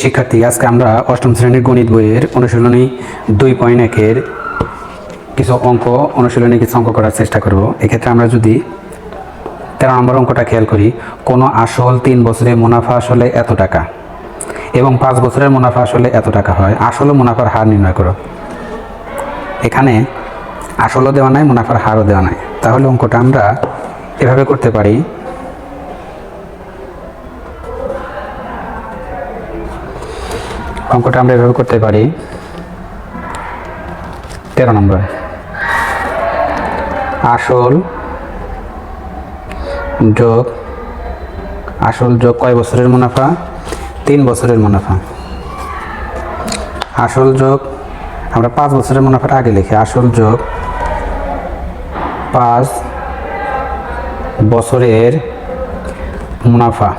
শিক্ষার্থী, আজকে আমরা অষ্টম শ্রেণীর গণিত বইয়ের অনুশীলনী 2.1-এর কিছু অঙ্ক করার চেষ্টা করব। এক্ষেত্রে আমরা যদি 13 নম্বর অঙ্কটা খেয়াল করি, কোনো আসল 3 বছরের মুনাফা আসলে এত টাকা এবং 5 বছরের মুনাফা আসলে এত টাকা হয়, আসল ও মুনাফার হার নির্ণয় করো। এখানে আসলও দেওয়া নাই, মুনাফার হারও দেওয়া নাই। তাহলে অঙ্কটা আমরা এভাবে করতে পারি। অঙ্কটা আমরা এভাবে করতে পারি। 13 নম্বর, আসল যোগ কয় বছরের মুনাফা? 3 বছরের মুনাফা। আসল যোগ, আমরা 5 বছরের মুনাফাটা আগে লিখি। আসল যোগ 5 বছরের মুনাফা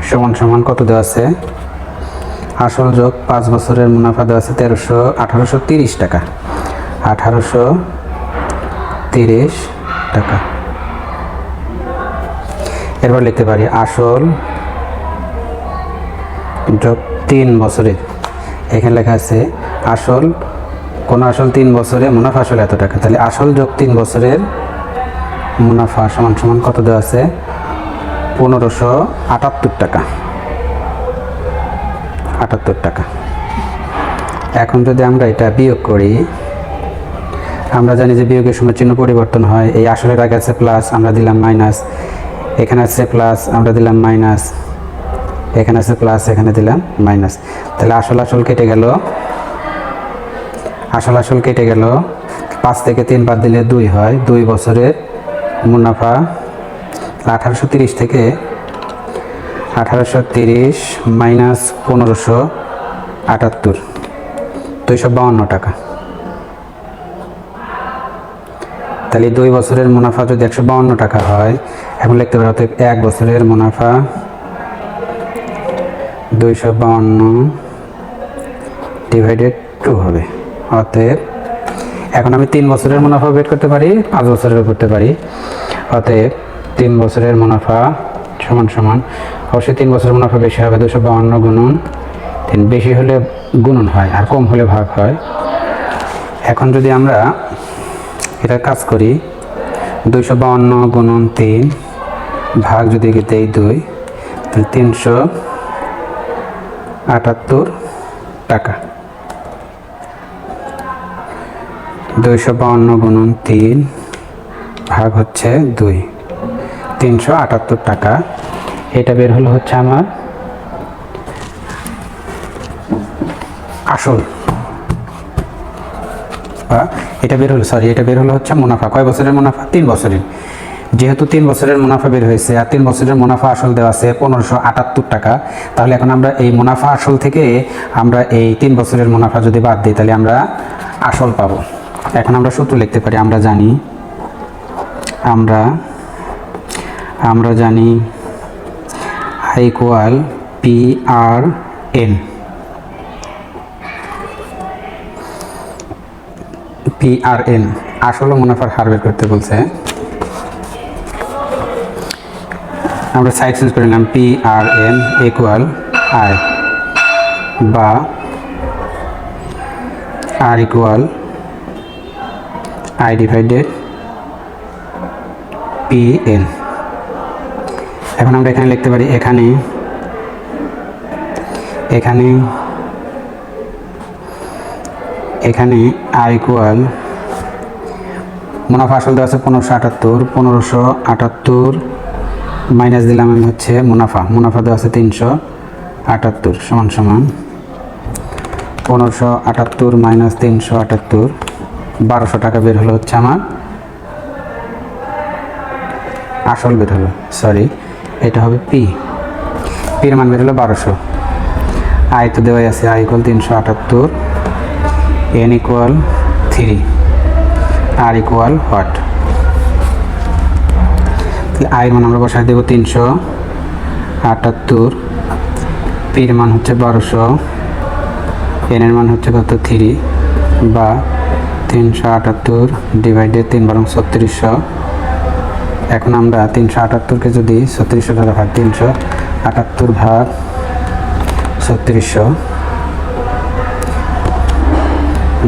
সমান সমান কত দেওয়া আছে? আসল যোগ 5 বছরের মুনাফা দেওয়া আছে 1830 টাকা। 1830 টাকা। এরপর লিখতে পারি আসল যোগ 3 বছরের, এখানে লেখা আছে আসল, কোন আসল 3 বছরে মুনাফা আসলে এত টাকা। তাহলে আসল যোগ 3 বছরের মুনাফা সমান সমান কত দেওয়া আছে? 1578 টাকা। 78 টাকা। এখন যদি আমরা এটা বিয়োগ করি, আমরা জানি যে বিয়োগের সময় চিহ্ন পরিবর্তন হয়। এই আসলের আগে আছে প্লাস, আমরা দিলাম মাইনাস, এখানে আছে প্লাস, আমরা দিলাম মাইনাস, এখানে আছে প্লাস, এখানে দিলাম মাইনাস। তাহলে আসল কেটে গেল, আসল কেটে গেল। 5 থেকে 3 বাদ দিলে 2 হয়। 2 বছরের মুনাফা 1830 থেকে 1830 মাইনাস 1578, 252 টাকা। তাহলে 2 বছরের মুনাফা যদি 152 টাকা হয়, এখন লিখতে পারি অতএব 1 বছরের মুনাফা 252 ডিভাইডেড 2 হবে। অতএব এখন আমি 3 বছরের মুনাফা বের করতে পারি, 5 বছরের করতে পারি। অতএব 3 বছরের মুনাফা সমান সমান, অবশ্যই 3 বছরের মুনাফা বেশি হবে, 252 গুণন 3। বেশি হলে গুণন হয় আর কম হলে ভাগ হয়। এখন যদি আমরা এটা কাজ করি, 252 গুণন 3 ভাগ যদি দেই 2, তাহলে 378 টাকা। 252 গুণন 3 ভাগ হচ্ছে 2, 378 টাকা। এটা বের হলো হচ্ছে আমার আসল, এটা বের হলো হচ্ছে মুনাফা। কয় বছরের মুনাফা? 3 বছরের। যেহেতু 3 বছরের মুনাফা বের হয়েছে আর 3 বছরের মুনাফা আসল দেওয়া আছে 1578 টাকা, তাহলে এখন আমরা এই মুনাফা আসল থেকে আমরা এই 3 বছরের মুনাফা যদি বাদ দিই, তাহলে আমরা আসল পাবো। এখন আমরা সূত্র লিখতে পারি। আমরা জানি I ইকুয়াল PRN। আসল ও মুনাফার হার বের করতে বলছে। আমরা সাইড চেঞ্জ করে নিলাম। PRN ইকুয়াল I বা R equal I divided PN। এখন আমরা এখানে লিখতে পারি, এখানে I ইকুয়াল মুনাফা আসল দেওয়া আছে 1578 মাইনাস দিলাম আমি হচ্ছে মুনাফা দেওয়া আছে 378 সমান সমান 1578 মাইনাস 378, 1200 টাকা বের হলো হচ্ছে আমার আসল বের হলো। সরি, এটা হবে পির মান বের হলো 1200। আই তো দেওয়াই আছে, I equal 378, N equal 3, R equal what? আয়ের মান আমরা বসাই দেবো 378, পির মান হচ্ছে 1200, N এর মান হচ্ছে কত? 3 বা 378 ডিভাইডেড 3 = 3600। এখন আমরা 378কে যদি 3600 দ্বারা ভাগ, 300 78 ভাগ 3600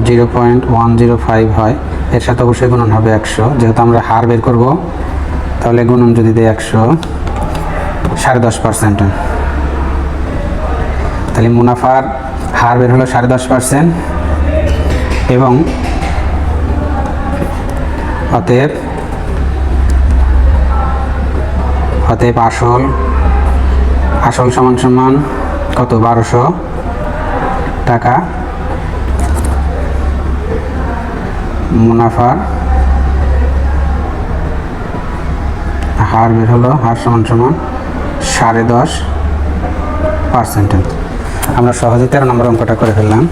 0.105 হয়। এর সাথে অবশ্যই গুণন হবে 100, যেহেতু আমরা হার বের করব তাহলে গুণন যদি দেয় 100 10.5%, তাহলে মুনাফার হার বের হলো 10.5%। এবং অতএব আসল সমান সমান কত? 1200 টাকা। মুনাফার হার বের হলো, হার সমান সমান 10.5%। আমরা সহজে 13 নম্বর অঙ্কটা করে ফেললাম।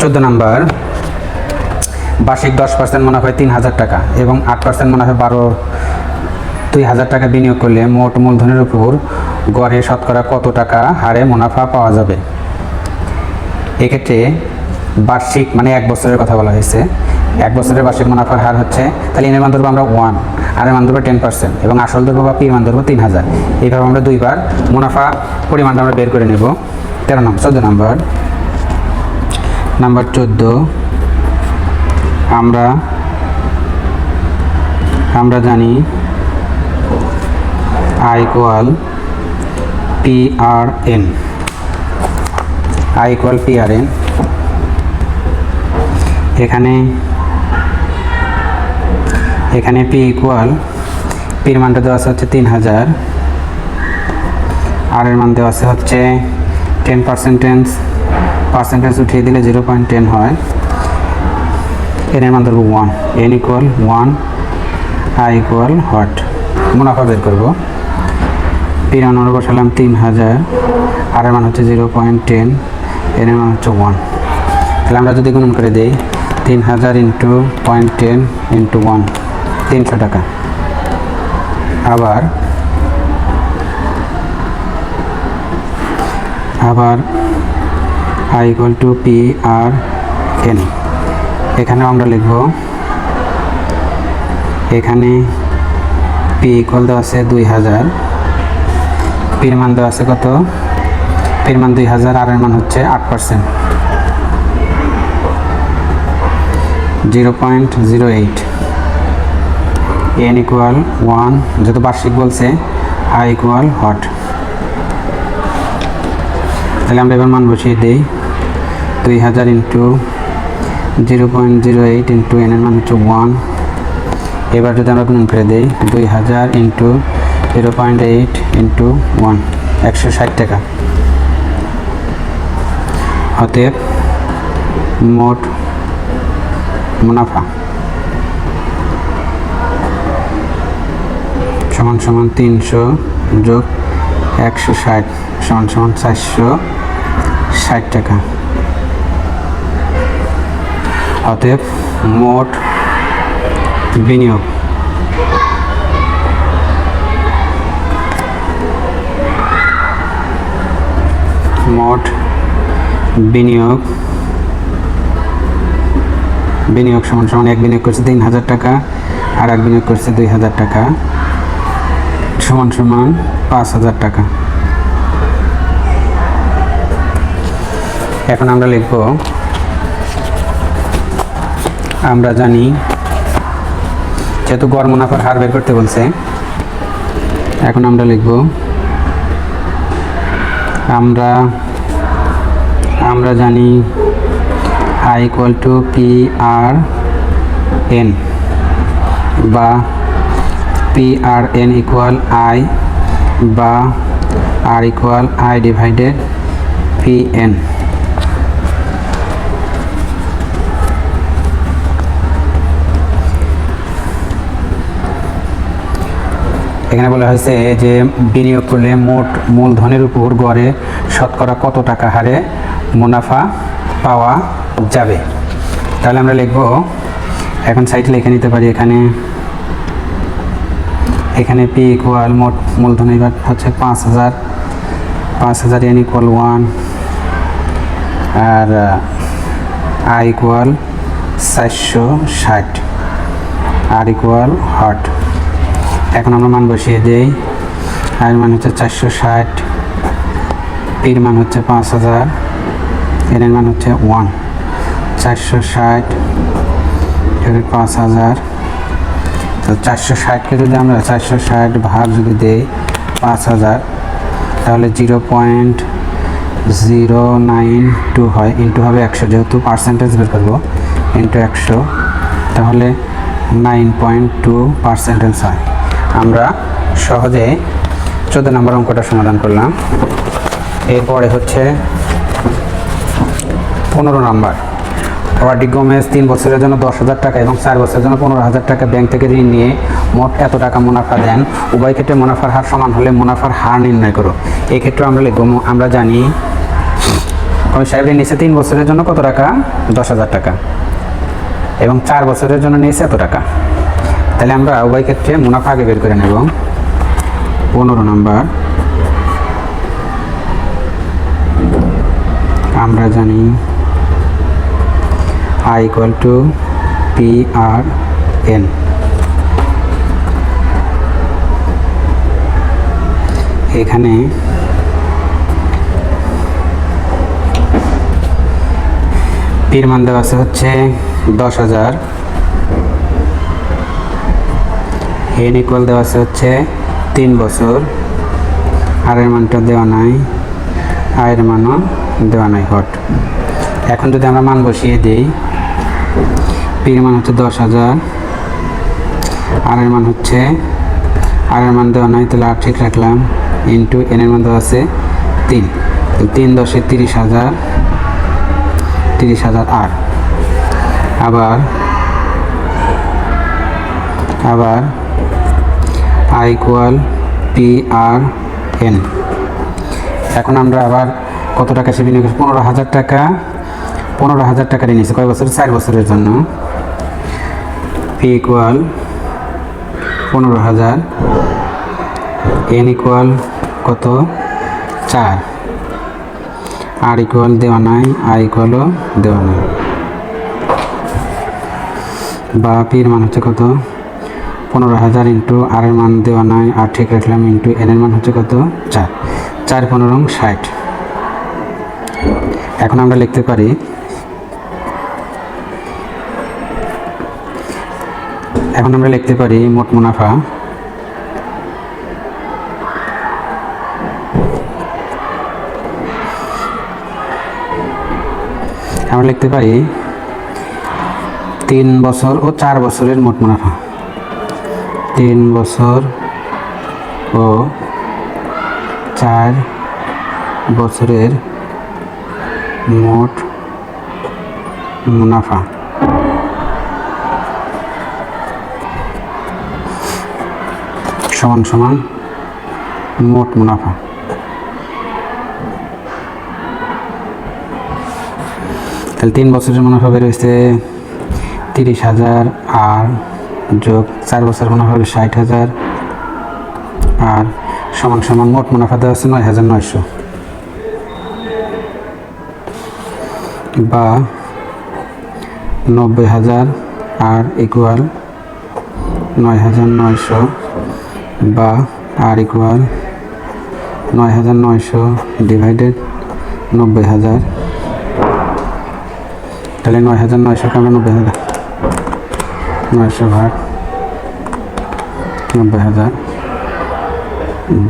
14 নম্বর, বার্ষিক 10% মুনাফায় 3000 টাকা এবং 8% মুনাফায় 2000 টাকা বিনিয়োগ করলে মোট মূলধনের উপর গড়ে শতকরা কত টাকা হারে মুনাফা পাওয়া যাবে? এক্ষেত্রে বার্ষিক মানে 1 বছরের কথা বলা হয়েছে। 1 বছরের বার্ষিক মুনাফার হার হচ্ছে, তাহলে এর মান ধরবো আমরা 1, আর এর মান ধরবো 10%, এবং আসল ধরবো বা পি মান ধরবো 3000। এইভাবে আমরা দুইবার মুনাফা পরিমাণটা আমরা বের করে নেব। 14 নম্বর 14, আমরা জানি I equal PRN। I equal PRN। এখানে P ইকুয়াল, পির মানটা দেওয়া আছে হচ্ছে 3000, আর এর মান দেওয়া আছে হচ্ছে 10%, উঠিয়ে দিলে 0.10 হয়। এর মান ধরবো 1, n equal 1, I equal what? মুনাফা বের করবো। পির মান আমরা বসালাম 3000, আর এর মান হচ্ছে 0.10, এর মান হচ্ছে 1। তাহলে আমরা যদি গুণন করে দিই 3000 ইন্টু 0.10 ইন্টু 1, 300 টাকা। আবার I equal to PRN। এখানেও আমরা লিখব, এখানে P ইকুয়াল দেওয়া আছে 2000, পির মান দেওয়া আছে কত? পির মান 2000, আর এর মান হচ্ছে 8%, 0.08। n ইকুয়াল 1, যেহেতু বার্ষিক বলছে I ইকুয়াল হোয়াট? তাহলে আমরা এবার মান বসিয়ে দিই, 2000 ইন্টু 0.08 ইন্টু n এর মান হচ্ছে 1। এবার যদি আমরা গুণন করে দিই 2000 ইন্টু 0.8 ইন্টু 1, 160 টাকা। অতএব মোট মুনাফা সমান সমান 300 যোগ 160 সমান সমান 460 টাকা। অতএব মোট বিনিয়োগ সমান সমান, এক বিনিয়োগ করছে 3000 টাকা, আর এক বিনিয়োগ করছে 2000 টাকা, সমান সমান 5000 টাকা। এখন আমরা লিখব, আমরা জানি যেহেতু গড় মুনাফার হার বের করতে বলছে, এখন আমরা লিখব, আমরা জানি I equal to PRN, বা PRN equal I, বা R equal I divided PN। এখানে বলা হয়েছে যে বিনিয়োগ করলে মোট মূলধনের উপর গড়ে শতকরা কত টাকা হারে মুনাফা পাওয়া যাবে। তাহলে আমরা লিখব, এখন সাইডে লিখে নিতে পারি, এখানে P ইকুয়াল মোট মূলধনের হচ্ছে 5000, n ইকুয়াল 1, আর I ইকুয়াল 460, R ইকুয়াল হট। এখন আমরা মান বসিয়ে দিই, আয়ের মান হচ্ছে 460, পির মান হচ্ছে 5000, এর মান হচ্ছে 1। 460 / 5000, তো 460কে যদি আমরা 460 ভাগ যদি দেই 5000, তাহলে 0.092 হয়, ইন্টু হবে 100, যেহেতু পার্সেন্টেজ বের করবো ইন্টু 100, তাহলে 9.2% হয়। আমরা সহজে 14 নম্বর অঙ্কটা সমাধান করলাম। এরপরে হচ্ছে 15 নম্বর। ওয়ার্ডি গোমেজ 3 বছরের জন্য 10,000 টাকা এবং 4 বছরের জন্য 15,000 টাকা ব্যাংক থেকে ঋণ নিয়ে মোট এত টাকা মুনাফা দেন। উভয় ক্ষেত্রে মুনাফার হার সমান হলে মুনাফার হার নির্ণয় করো। এই ক্ষেত্রে আমরা লিখব, আমরা জানি ওই সাহেব ঋণ নিয়েছে 3 বছরের জন্য কত টাকা, 10,000 টাকা, এবং 4 বছরের জন্য নিয়েছে এত টাকা। তাহলে আমরা উভয় ক্ষেত্রে মুনাফা আগে বের করে নেব। 15 নম্বর, আমরা জানি I = PRN। এখানে পির মান দেওয়া আছে হচ্ছে 10,000, n ইকুয়াল দেওয়া আছে হচ্ছে 3 বছর, আর এর মানটা দেওয়া নাই, আয়ের মানও দেওয়া নাই হট। এখন যদি আমরা মান বসিয়ে দিই, পির মান হচ্ছে 10,000, আর এর মান হচ্ছে, আর এর মান দেওয়া নাই, তাহলে আর ঠিক রাখলাম, ইন্টু n এর মান দেওয়া আছে 3, 3 × 10 = 30,000 আর। আবার I = PRN। এখন আমরা আবার কত টাকা সে বিনিয়োগ করছি, 15,000 টাকা, 15,000 টাকা নিয়েছে কয় বছর, 4 বছরের জন্য। P = 15,000, n = কত, 4, আর ইকুয়াল দেওয়া নাই, আই ইকুয়ালও দেওয়া নাই, বা পির মান হচ্ছে কত, 15,000 ইন্টু আর এর মান দেওয়া নাই, আর ঠিক রাখলাম, ইন্টু এন এর মান হচ্ছে কত, 4, 4 × 15 = 60। এখন আমরা লিখতে পারি, মোট মুনাফা আমরা লিখতে পারি 3 বছর ও 4 বছরের মোট মুনাফা। 3 বছর ও 4 বছরের মোট মুনাফা সমান মোট মুনাফা। তাহলে 3 বছরের মুনাফা বের হয়েছে 30,000, আর যোগ 4 বছর মুনাফা হবে 60,000, আর সমান মোট মুনাফা দেওয়া আছে 9,900, বা 90,000 আর ইকুয়াল 9,900, বা আর ইকুয়াল 9,900 ডিভাইডেড 90,000। তাহলে 9,900 কে আমরা 9,000 ভাগ 90,000,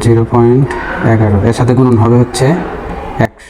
0.11, এর সাথে গুণন হবে হচ্ছে 100।